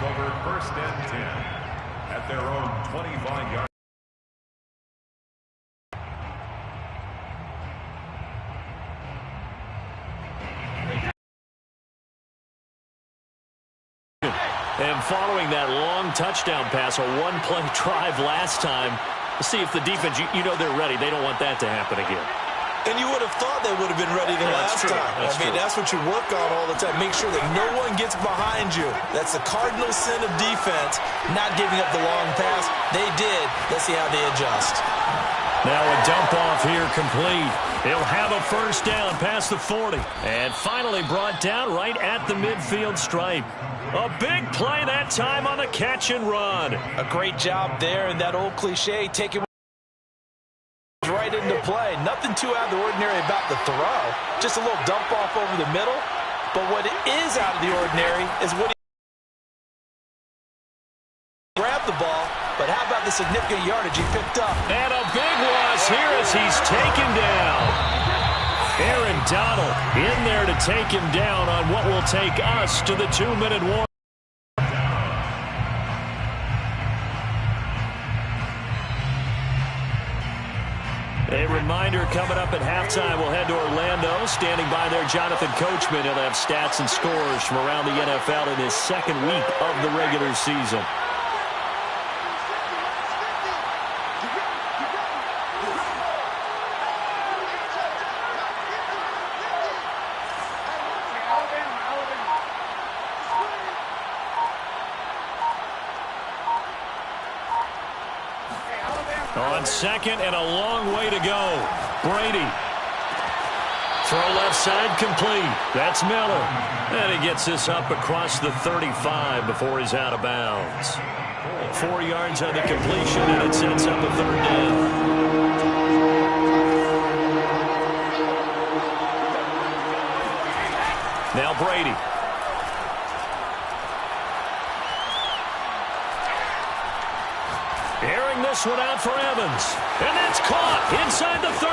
over 1st and 10 at their own 25-yard. And following that long touchdown pass, a one-play drive last time, see if the defense, you know they're ready. They don't want that to happen again. And you would have thought they would have been ready the last time. That's what you work on all the time. Make sure that no one gets behind you. That's the cardinal sin of defense, not giving up the long pass. They did. Let's see how they adjust. Now a dump off here complete. He'll have a first down past the 40. And finally brought down right at the midfield stripe. A big play that time on the catch and run. A great job there, and that old cliche, taking right into play. Nothing too out of the ordinary about the throw. Just a little dump off over the middle. But what is out of the ordinary is what he grabbed the ball. But how about the significant yardage he picked up? And a big loss here as he's taken down. Aaron Donald in there to take him down on what will take us to the 2-minute warning. A reminder coming up at halftime, we'll head to Orlando. Standing by there, Jonathan Coachman. He'll have stats and scores from around the NFL in his second week of the regular season. On second and a long way to go. Brady. Throw left side complete. That's Miller. And he gets this up across the 35 before he's out of bounds. 4 yards on the completion, and it sets up a third down. Now Brady. Airing this one out for Evans. And that's caught inside the 30.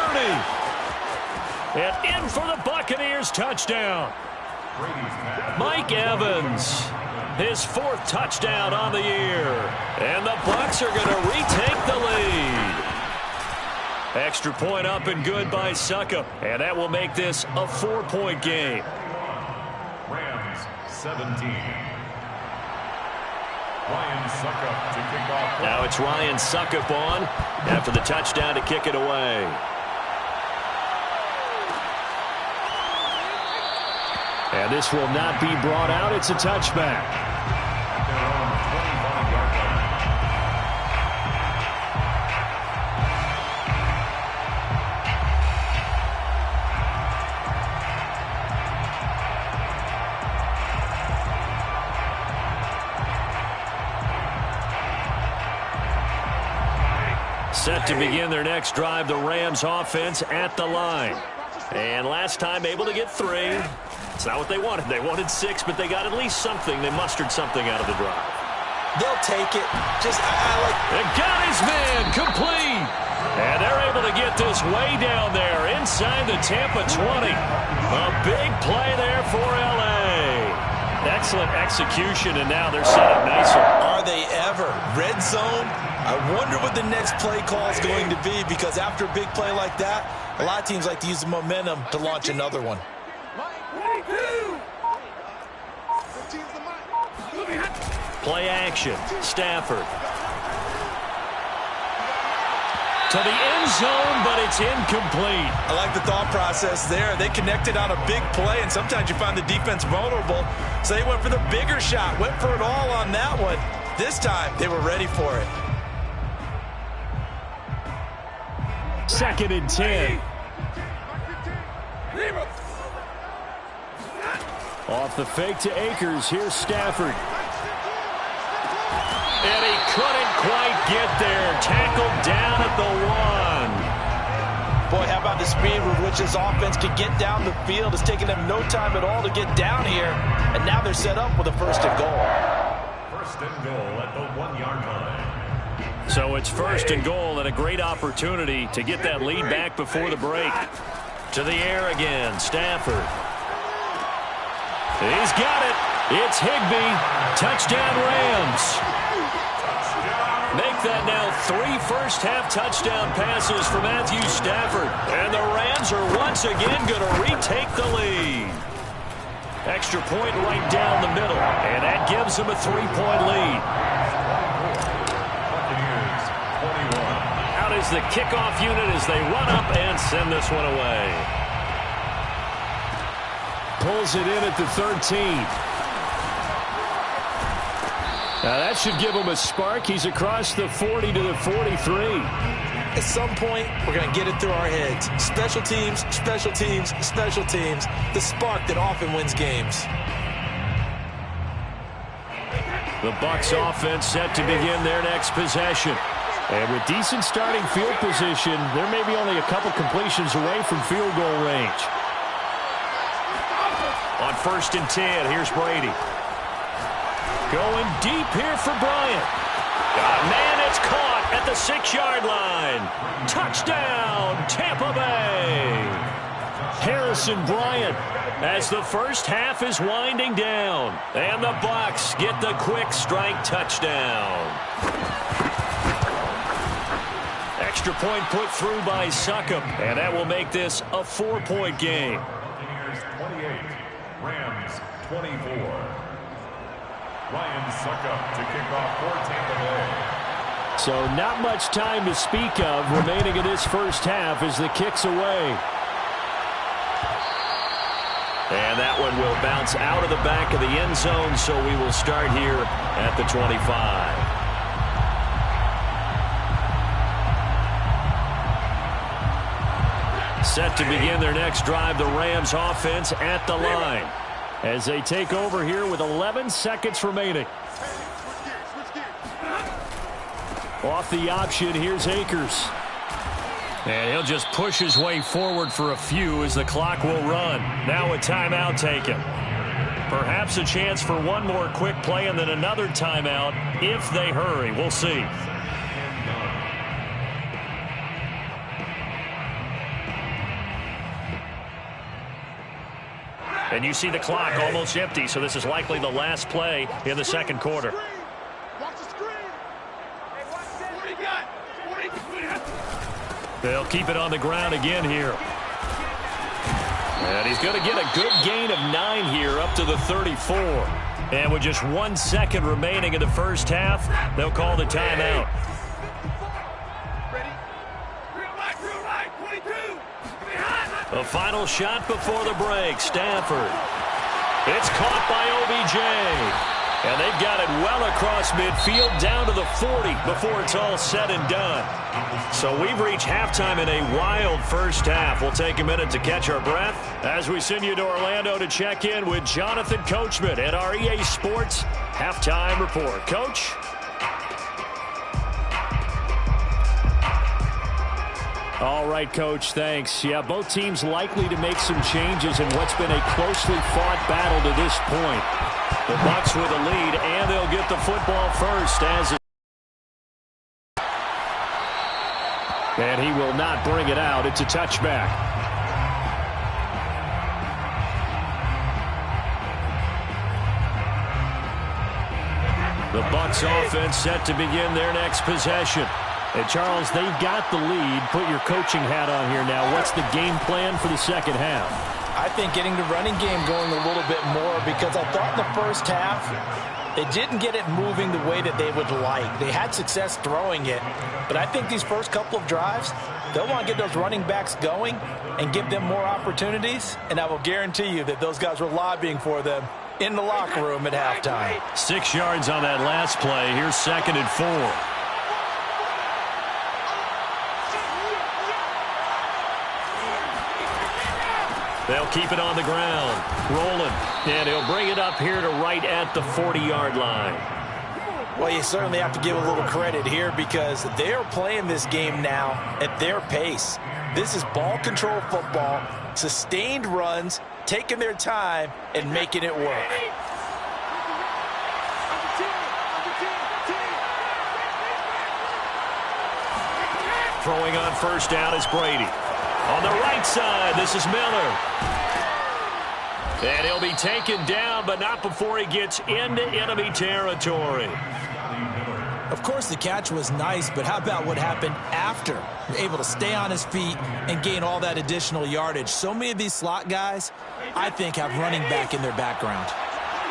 And in for the Buccaneers touchdown. Mike Evans. His 4th touchdown on the year. And the Bucs are going to retake the lead. Extra point up and good by Succop. And that will make this a 4-point game. Rams 17. Ryan Succop to kick off. Now it's Ryan Succop on after the touchdown to kick it away. And this will not be brought out. It's a touchback. At their own 25-yard line. Set to begin their next drive, the Rams offense at the line. And last time able to get 3. It's not what they wanted. They wanted 6, but they got at least something. They mustered something out of the drive. They'll take it. They got his man complete. And they're able to get this way down there inside the Tampa 20. A big play there for L.A. Excellent execution, and now they're set up nicer. Are they ever? Red zone? I wonder what the next play call is going to be, because after a big play like that, a lot of teams like to use the momentum to launch another one. Play action. Stafford. To the end zone, but it's incomplete. I like the thought process there. They connected on a big play, and sometimes you find the defense vulnerable. So they went for the bigger shot, went for it all on that one. This time, they were ready for it. 2nd and 10. Off the fake to Akers. Here's Stafford. And he couldn't quite get there. Tackled down at the 1. Boy, how about the speed with which this offense can get down the field? It's taken them no time at all to get down here. And now they're set up with a 1st and goal. 1st and goal at the 1-yard line. So it's 1st and goal, and a great opportunity to get that lead back before the break. To the air again, Stafford. He's got it. It's Higbee. Touchdown, Rams. Make that now 3 first-half touchdown passes for Matthew Stafford. And the Rams are once again going to retake the lead. Extra point right down the middle. And that gives them a 3-point lead. Out is the kickoff unit as they run up and send this one away. Pulls it in at the 13. Now that should give him a spark. He's across the 40 to the 43. At some point, we're going to get it through our heads. Special teams, special teams, special teams. The spark that often wins games. The Bucs offense set to begin their next possession. And with decent starting field position, there may be only a couple completions away from field goal range. On 1st and 10, here's Brady. Going deep here for Bryant. Man, it's caught at the 6-yard line. Touchdown, Tampa Bay. Harrison Bryant as the first half is winding down. And the Bucs get the quick strike touchdown. Extra point put through by Succop. And that will make this a 4-point game. Buccaneers 28, Rams 24. Ryan Succop to kick off for Tampa Bay. So not much time to speak of remaining in this first half as the kick's away. And that one will bounce out of the back of the end zone, so we will start here at the 25. Set to begin their next drive, the Rams offense at the line, as they take over here with 11 seconds remaining. Off the option, here's Akers. And he'll just push his way forward for a few as the clock will run. Now a timeout taken. Perhaps a chance for one more quick play and then another timeout if they hurry. We'll see. And you see the clock almost empty, so this is likely the last play in the second quarter. They'll keep it on the ground again here. And he's going to get a good gain of 9 here up to the 34. And with just 1 second remaining in the first half, they'll call the timeout. A final shot before the break. Stafford. It's caught by OBJ. And they've got it well across midfield down to the 40 before it's all said and done. So we've reached halftime in a wild first half. We'll take a minute to catch our breath as we send you to Orlando to check in with Jonathan Coachman at our EA Sports Halftime Report. Coach? All right, Coach, thanks. Yeah, both teams likely to make some changes in what's been a closely fought battle to this point. The Bucs with a lead, and they'll get the football first as and he will not bring it out. It's a touchback. The Bucs offense set to begin their next possession. And Charles, they've got the lead. Put your coaching hat on here now. What's the game plan for the second half? I think getting the running game going a little bit more, because I thought in the first half they didn't get it moving the way that they would like. They had success throwing it, but I think these first couple of drives, they'll want to get those running backs going and give them more opportunities, and I will guarantee you that those guys were lobbying for them in the locker room at halftime. 6 yards on that last play. Here's 2nd and 4. They'll keep it on the ground. Rolling. And he'll bring it up here to right at the 40-yard line. Well, you certainly have to give a little credit here because they're playing this game now at their pace. This is ball control football, sustained runs, taking their time, and making it work. Throwing on first down is Brady. On the right side, this is Miller. And he'll be taken down, but not before he gets into enemy territory. Of course, the catch was nice, but how about what happened after? Able to stay on his feet and gain all that additional yardage. So many of these slot guys, I think, have running back in their background.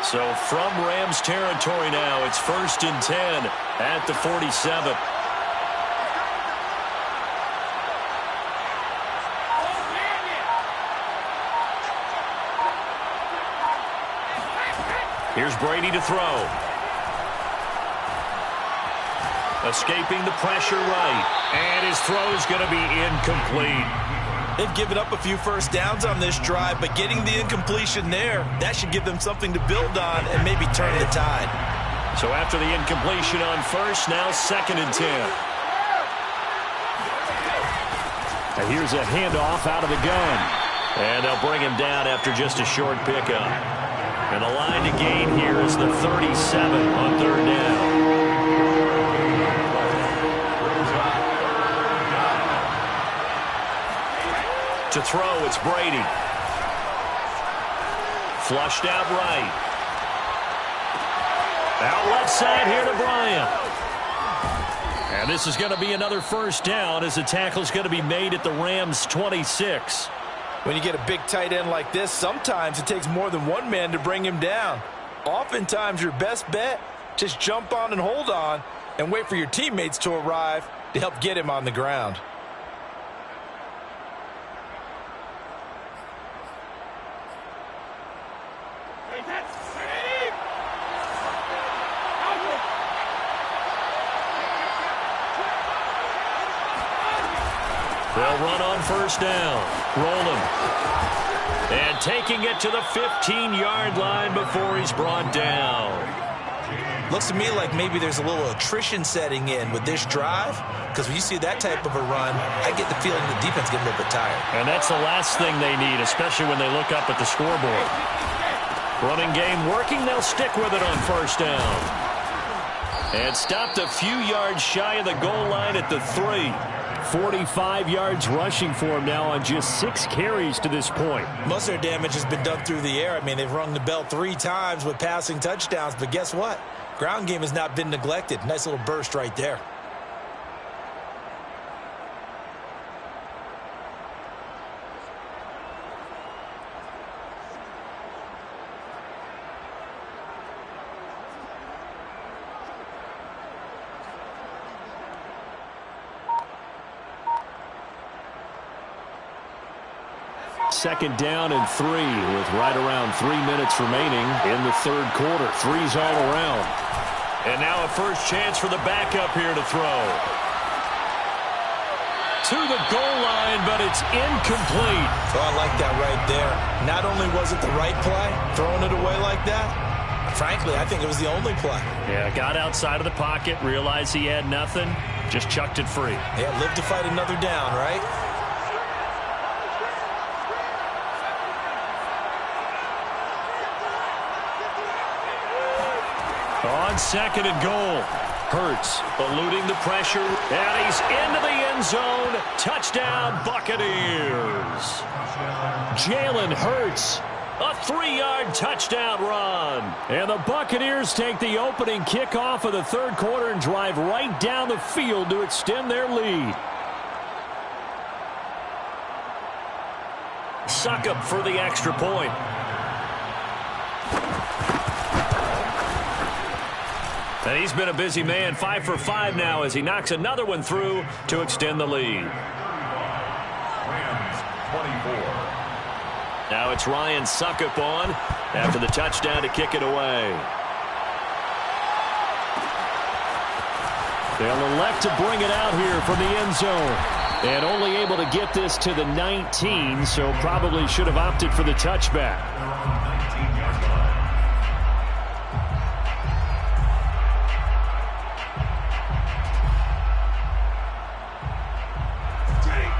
So from Rams territory now, it's 1st and 10 at the 47. Here's Brady to throw. Escaping the pressure right. And his throw is going to be incomplete. They've given up a few first downs on this drive, but getting the incompletion there, that should give them something to build on and maybe turn the tide. So after the incompletion on first, now 2nd and 10. And here's a handoff out of the gun. And they'll bring him down after just a short pickup. And the line to gain here is the 37 on 3rd down. To throw, it's Brady. Flushed out right. Out left side here to Bryant. And this is going to be another first down as the tackle is going to be made at the Rams' 26. When you get a big tight end like this, sometimes it takes more than one man to bring him down. Oftentimes, your best bet, just jump on and hold on and wait for your teammates to arrive to help get him on the ground. They'll run on first down. Rolling. And taking it to the 15-yard line before he's brought down. Looks to me like maybe there's a little attrition setting in with this drive, because when you see that type of a run, I get the feeling the defense gets a little bit tired. And that's the last thing they need, especially when they look up at the scoreboard. Running game working, they'll stick with it on first down. And stopped a few yards shy of the goal line at the 3. 45 yards rushing for him now on just 6 carries to this point. Most of their damage has been done through the air. I mean, they've rung the bell 3 times with passing touchdowns, but guess what? Ground game has not been neglected. Nice little burst right there. Second down and 3 with right around 3 minutes remaining in the 3rd quarter. 3's all around. And now a first chance for the backup here to throw. To the goal line, but it's incomplete. Oh, I like that right there. Not only was it the right play, throwing it away like that, frankly, I think it was the only play. Yeah, got outside of the pocket, realized he had nothing, just chucked it free. Yeah, live to fight another down, right? On 2nd and goal. Hurts eluding the pressure, and he's into the end zone. Touchdown, Buccaneers. Jalen Hurts, a 3-yard touchdown run. And the Buccaneers take the opening kickoff of the 3rd quarter and drive right down the field to extend their lead. Succop for the extra point. And he's been a busy man, 5 for 5 now as he knocks another one through to extend the lead. Rams 24. Now it's Ryan Succop on after the touchdown to kick it away. They'll elect to bring it out here from the end zone. And only able to get this to the 19, so probably should have opted for the touchback.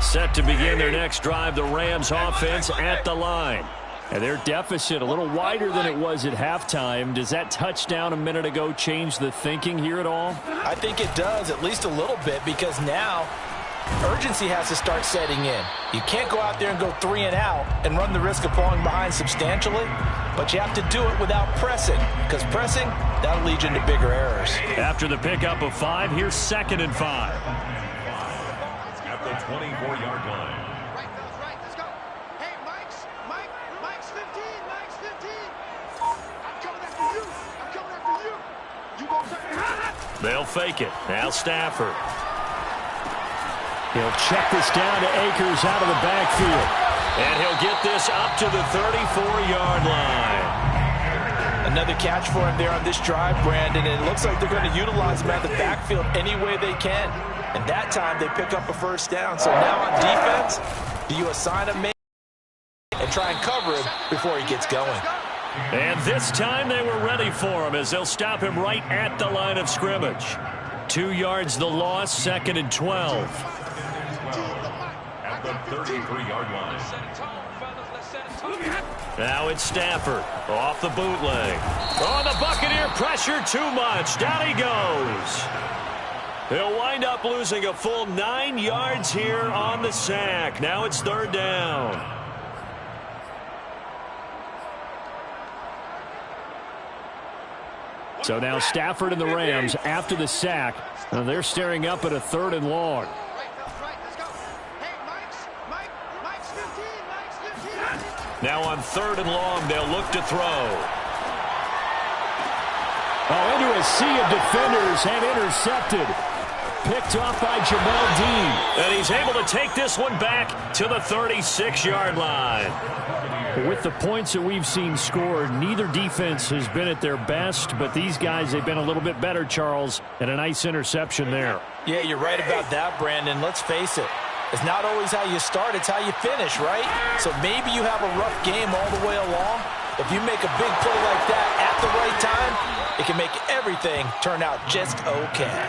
Set to begin their next drive, the Rams offense at the line. And their deficit a little wider than it was at halftime. Does that touchdown a minute ago change the thinking here at all? I think it does, at least a little bit, because now urgency has to start setting in. You can't go out there and go 3 and out and run the risk of falling behind substantially, but you have to do it without pressing, because pressing, that'll lead you into bigger errors. After the pickup of 5, here's 2nd and 5. At the 24-yard line. Right, fellas, right. Let's go. Hey, Mike's 15. Mike's 15. I'm coming after you. I'm coming after you. You won't take me. They'll fake it. Now Stafford. He'll check this down to Akers out of the backfield. And he'll get this up to the 34-yard line. Another catch for him there on this drive, Brandon, and it looks like they're going to utilize him at the backfield any way they can. And that time they pick up a first down. So now on defense, do you assign him and try and cover him before he gets going? And this time they were ready for him as they'll stop him right at the line of scrimmage. 2 yards the loss, 2nd and 12. At the 33-yard line. Now it's Stafford off the bootleg. Oh, the Buccaneer pressure too much. Down he goes. He'll wind up losing a full 9 yards here on the sack. Now it's 3rd down. So now Stafford and the Rams after the sack. They're staring up at a 3rd and long. Now on 3rd and long, they'll look to throw. Oh, into a sea of defenders and intercepted. Picked off by Jamel Dean. And he's able to take this one back to the 36-yard line. With the points that we've seen scored, neither defense has been at their best, but these guys, they've been a little bit better, Charles, and a nice interception there. Yeah, you're right about that, Brandon. Let's face it. It's not always how you start, it's how you finish, right? So maybe you have a rough game all the way along. If you make a big play like that at the right time, it can make everything turn out just okay.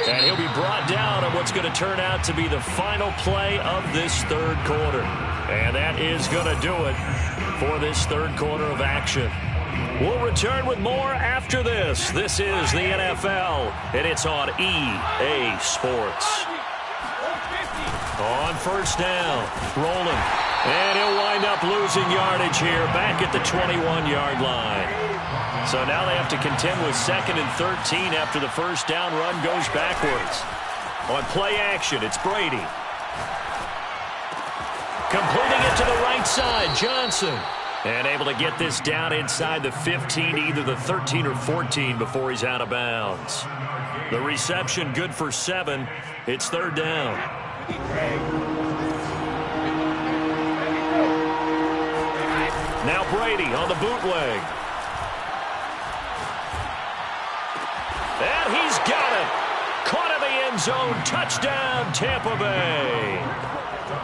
And he'll be brought down on what's going to turn out to be the final play of this 3rd quarter. And that is going to do it for this 3rd quarter of action. We'll return with more after this. This is the NFL, and it's on EA Sports. On 1st down, rolling. And he'll wind up losing yardage here back at the 21-yard line. So now they have to contend with 2nd and 13 after the 1st down run goes backwards. On play action, it's Brady. Completing it to the right side, Johnson. And able to get this down inside the 15, either the 13 or 14 before he's out of bounds. The reception good for 7. It's 3rd down. Now Brady on the bootleg. And he's got it. Caught in the end zone. Touchdown, Tampa Bay.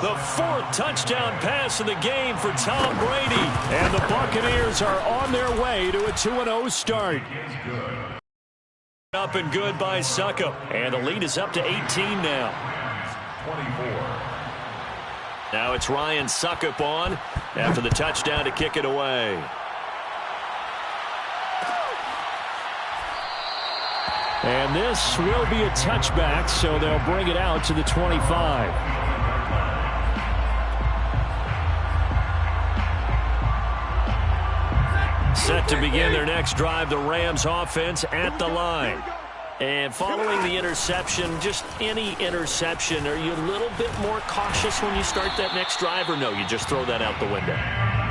The 4th touchdown pass of the game for Tom Brady. And the Buccaneers are on their way to a 2-0 start. Up and good by Succop. And the lead is up to 18 now. 24. Now it's Ryan Succop on after the touchdown to kick it away. And this will be a touchback, so they'll bring it out to the 25. Set to begin their next drive, the Rams offense at the line. And following the interception, just any interception, are you a little bit more cautious when you start that next drive, or no, you just throw that out the window?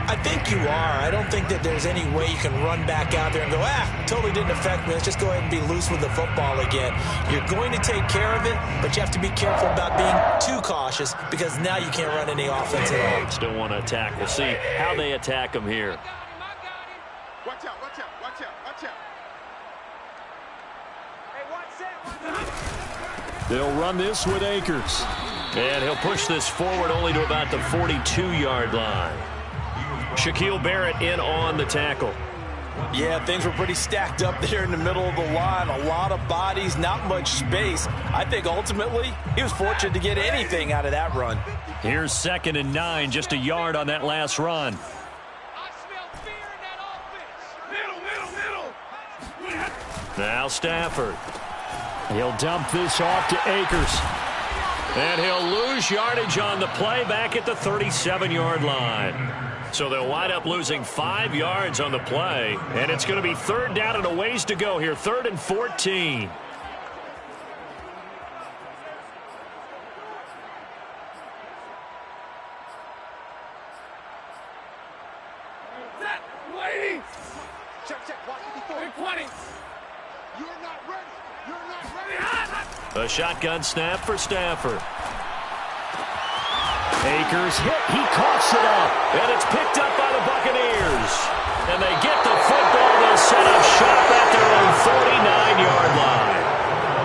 I think you are. I don't think that there's any way you can run back out there and go, totally didn't affect me. Let's just go ahead and be loose with the football again. You're going to take care of it, but you have to be careful about being too cautious because now you can't run any offense at all. Still want to attack. We'll see how they attack them here. Watch out, watch out, watch out, watch out. They'll run this with Akers. And he'll push this forward only to about the 42-yard line. Shaquille Barrett in on the tackle. Yeah, things were pretty stacked up there in the middle of the line. A lot of bodies, not much space. I think ultimately he was fortunate to get anything out of that run. Here's 2nd and 9, just a yard on that last run. I smell fear in that offense. Now Stafford. He'll dump this off to Akers. And he'll lose yardage on the play back at the 37-yard line. So they'll wind up losing 5 yards on the play. And it's going to be 3rd down and a ways to go here. 3rd and 14. A shotgun snap for Stafford. Akers hit. He coughs it up. And it's picked up by the Buccaneers. And they get the football. They'll set up shop at their own 49-yard line.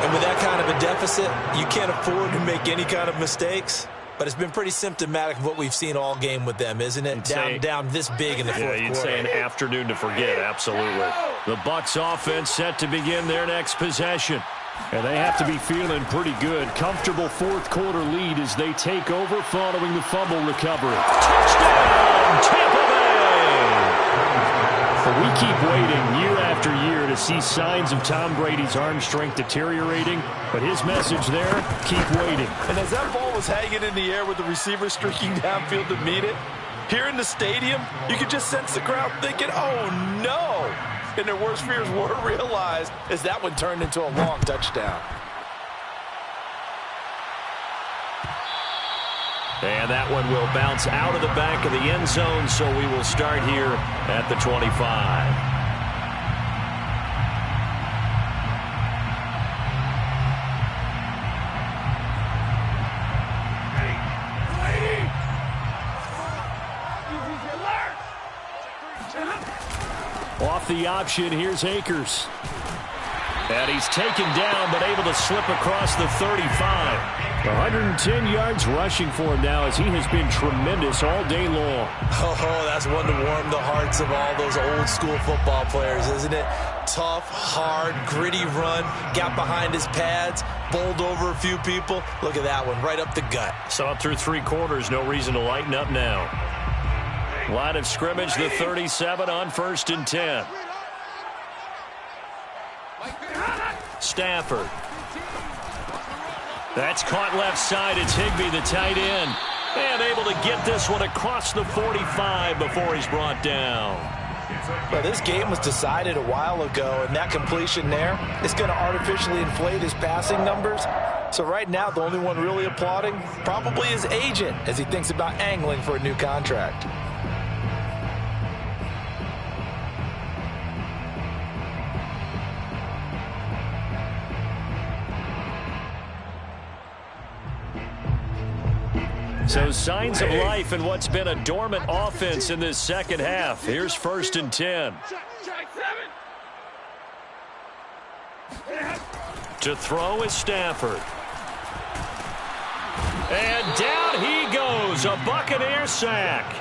And with that kind of a deficit, you can't afford to make any kind of mistakes. But it's been pretty symptomatic of what we've seen all game with them, isn't it? Down this big in the fourth quarter. You'd say an afternoon to forget, absolutely. The Bucs offense set to begin their next possession. And they have to be feeling pretty good. Comfortable fourth quarter lead as they take over following the fumble recovery. Touchdown, Tampa Bay! We keep waiting year after year to see signs of Tom Brady's arm strength deteriorating. But his message there, keep waiting. And as that ball was hanging in the air with the receiver streaking downfield to meet it, here in the stadium, you could just sense the crowd thinking, oh, no. And their worst fears were realized as that one turned into a long touchdown. And that one will bounce out of the back of the end zone, so we will start here at the 25. Off the option, here's Akers. And he's taken down, but able to slip across the 35. 110 yards rushing for him now as he has been tremendous all day long. Oh, that's one to warm the hearts of all those old school football players, isn't it? Tough, hard, gritty run, got behind his pads, bowled over a few people. Look at that one, right up the gut. Saw it through 3 quarters, no reason to lighten up now. Line of scrimmage, the 37 on 1st and 10. Stafford. That's caught left side. It's Higbee, the tight end. And able to get this one across the 45 before he's brought down. Well, this game was decided a while ago, and that completion there is going to artificially inflate his passing numbers. So right now, the only one really applauding probably his agent as he thinks about angling for a new contract. So signs of life in what's been a dormant offense in this second half. Here's 1st and 10. To throw is Stafford. And down he goes, a Buccaneer sack.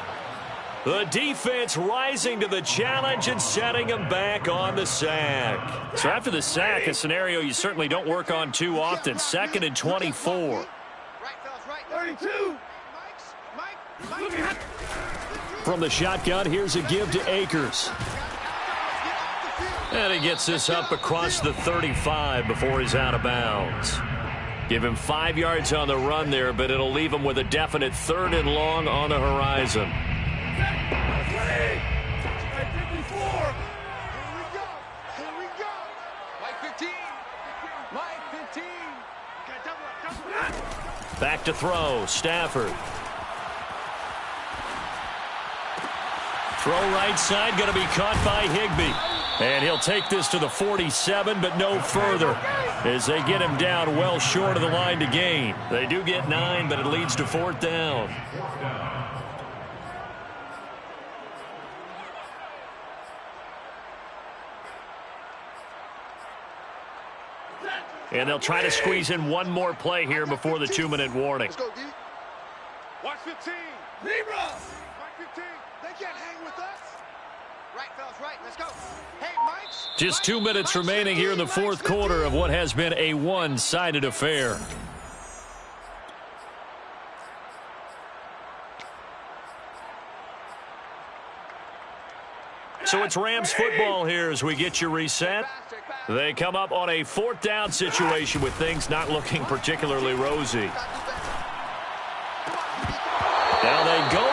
The defense rising to the challenge and setting him back on the sack. So after the sack, a scenario you certainly don't work on too often. 2nd and 24. 32. From the shotgun, here's a give to Akers. And he gets this up across the 35 before he's out of bounds. Give him 5 yards on the run there, but it'll leave him with a definite 3rd and long on the horizon. Here we go. Mike 15. Mike 15. Back to throw, Stafford. Throw right side, going to be caught by Higbee. And he'll take this to the 47, but no further, as they get him down well short of the line to gain. They do get 9, but it leads to 4th down. And they'll try to squeeze in one more play here before the 2-minute warning. Let's go, D. Watch 15. Libra. Mike 15. They can't hang with us. Right, fellas, right. Let's go. Hey, Mike's. Just 2 minutes remaining here in the fourth quarter of what has been a one-sided affair. So it's Rams football here as we get you reset. They come up on a 4th down situation with things not looking particularly rosy.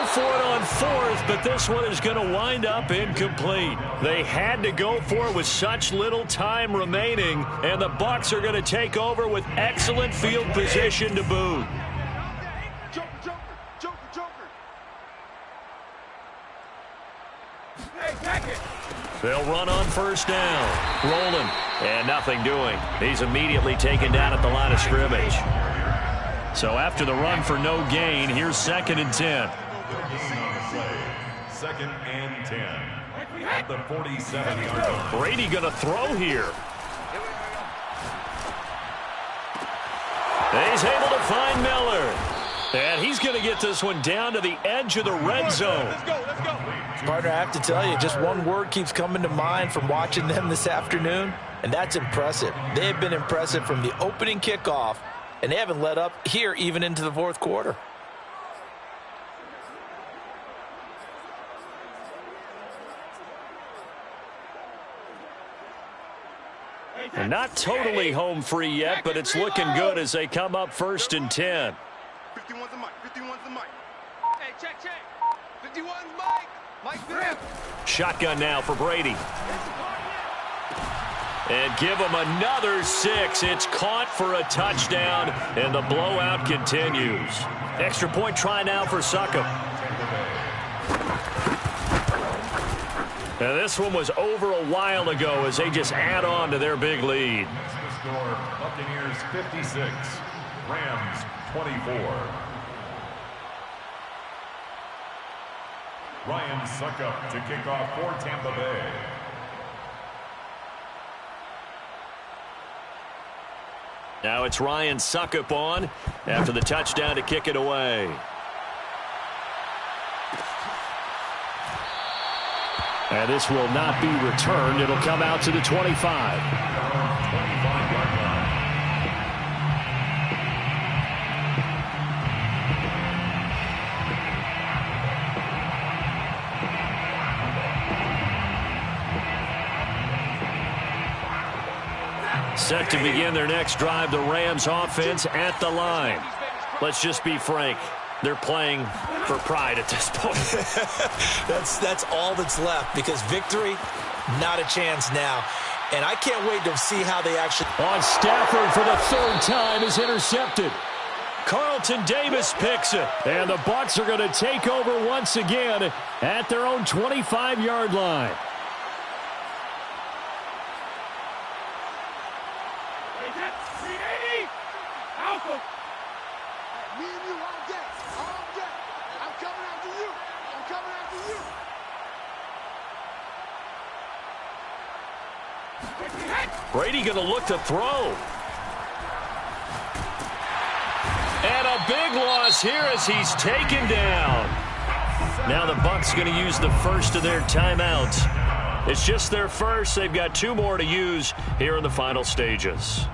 for it on fourth, but this one is going to wind up incomplete. They had to go for it with such little time remaining, and the Bucs are going to take over with excellent field position to boot. Joker, Joker, Joker, Joker. Hey, back it. They'll run on first down. Rolling, and nothing doing. He's immediately taken down at the line of scrimmage. So after the run for no gain, here's 2nd and 10. Second and 10. At the 47-yard line. Brady going to throw here. He's able to find Miller. And he's going to get this one down to the edge of the red zone. Let's go, let's go. Partner, I have to tell you, just one word keeps coming to mind from watching them this afternoon, and that's impressive. They have been impressive from the opening kickoff, and they haven't let up here even into the fourth quarter. And not totally home free yet, but it's looking good as they come up 1st and 10. 51's the mic, 51's the mic. Hey, check, check. 51's Mike. Mike, grip. Shotgun now for Brady. And give him another 6. It's caught for a touchdown, and the blowout continues. Extra point try now for Succop. Now this one was over a while ago as they just add on to their big lead. The score, Buccaneers 56, Rams 24. Ryan Succop to kick off for Tampa Bay. Now it's Ryan Succop on after the touchdown to kick it away. And this will not be returned. It'll come out to the 25. Set to begin their next drive, the Rams offense at the line. Let's just be frank. They're playing for pride at this point. That's all that's left, because victory, not a chance now. And I can't wait to see how they actually... On Stafford for the 3rd time is intercepted. Carlton Davis picks it. And the Bucs are going to take over once again at their own 25-yard line. Me and you all day. All day. I'm coming after you. I'm coming after you. Brady going to look to throw. And a big loss here as he's taken down. Now the Bucs going to use the first of their timeouts. It's just their first. They've got 2 more to use here in the final stages.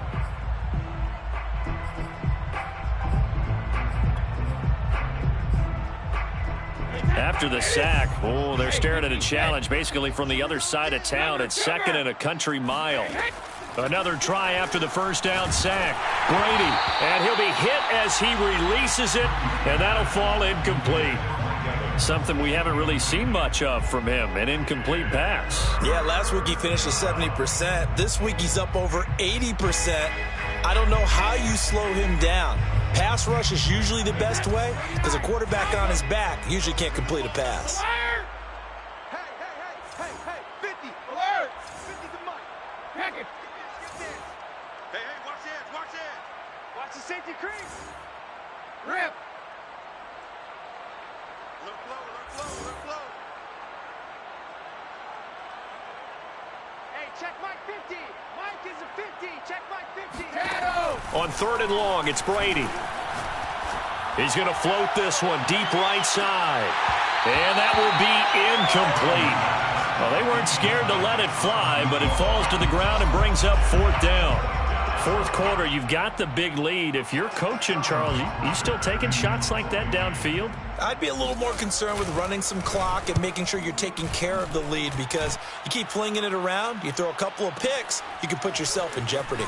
After the sack, they're staring at a challenge basically from the other side of town. It's 2nd and a country mile. Another try after the first down sack. Brady, and he'll be hit as he releases it, and that'll fall incomplete. Something we haven't really seen much of from him, an incomplete pass. Yeah, last week he finished at 70%. This week he's up over 80%. I don't know how you slow him down. Pass rush is usually the best way, because a quarterback on his back usually can't complete a pass. Hey, 50. Alert. 50's the mic. Pack it. Get this. Hey, watch this, watch this. Watch the safety crease. Rip. Look low. Hey, check Mike 50. Mike is a 50. Check Mike 50. On 3rd and long, it's Brady. He's going to float this one deep right side. And that will be incomplete. Well, they weren't scared to let it fly, but it falls to the ground and brings up 4th down. 4th quarter, you've got the big lead. If you're coaching, Charles, you still taking shots like that downfield? I'd be a little more concerned with running some clock and making sure you're taking care of the lead, because you keep flinging it around, you throw a couple of picks, you can put yourself in jeopardy.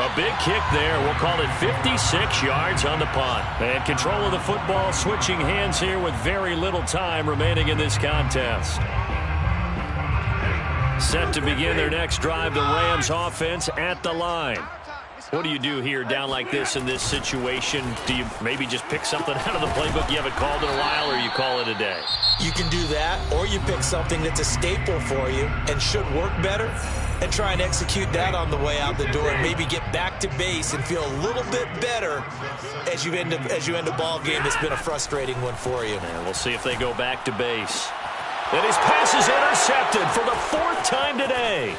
A big kick there. We'll call it 56 yards on the punt. And control of the football switching hands here with very little time remaining in this contest. Set to begin their next drive, the Rams offense at the line. What do you do here down like this in this situation? Do you maybe just pick something out of the playbook you haven't called in a while, or you call it a day? You can do that, or you pick something that's a staple for you and should work better and try and execute that on the way out the door and maybe get back to base and feel a little bit better as you end a ball game that's been a frustrating one for you. And we'll see if they go back to base. And his pass is intercepted for the 4th time today.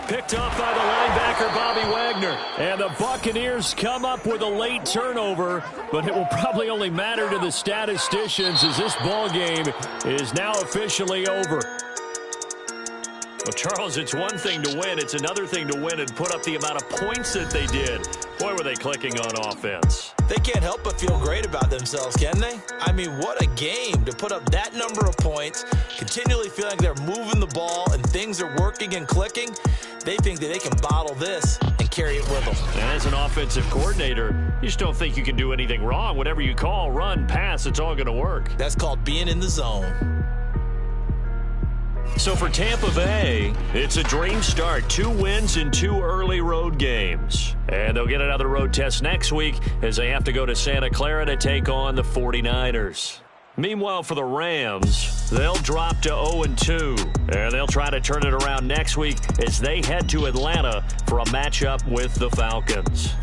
Picked off by the linebacker, Bobby Wagner. And the Buccaneers come up with a late turnover, but it will probably only matter to the statisticians as this ball game is now officially over. Well, Charles, it's one thing to win. It's another thing to win and put up the amount of points that they did. Boy, were they clicking on offense. They can't help but feel great about themselves, can they? I mean, what a game to put up that number of points, continually feeling like they're moving the ball and things are working and clicking. They think that they can bottle this and carry it with them. And as an offensive coordinator, you just don't think you can do anything wrong. Whatever you call, run, pass, it's all going to work. That's called being in the zone. So for Tampa Bay, it's a dream start. 2 wins in 2 early road games. And they'll get another road test next week as they have to go to Santa Clara to take on the 49ers. Meanwhile, for the Rams, they'll drop to 0-2. And they'll try to turn it around next week as they head to Atlanta for a matchup with the Falcons.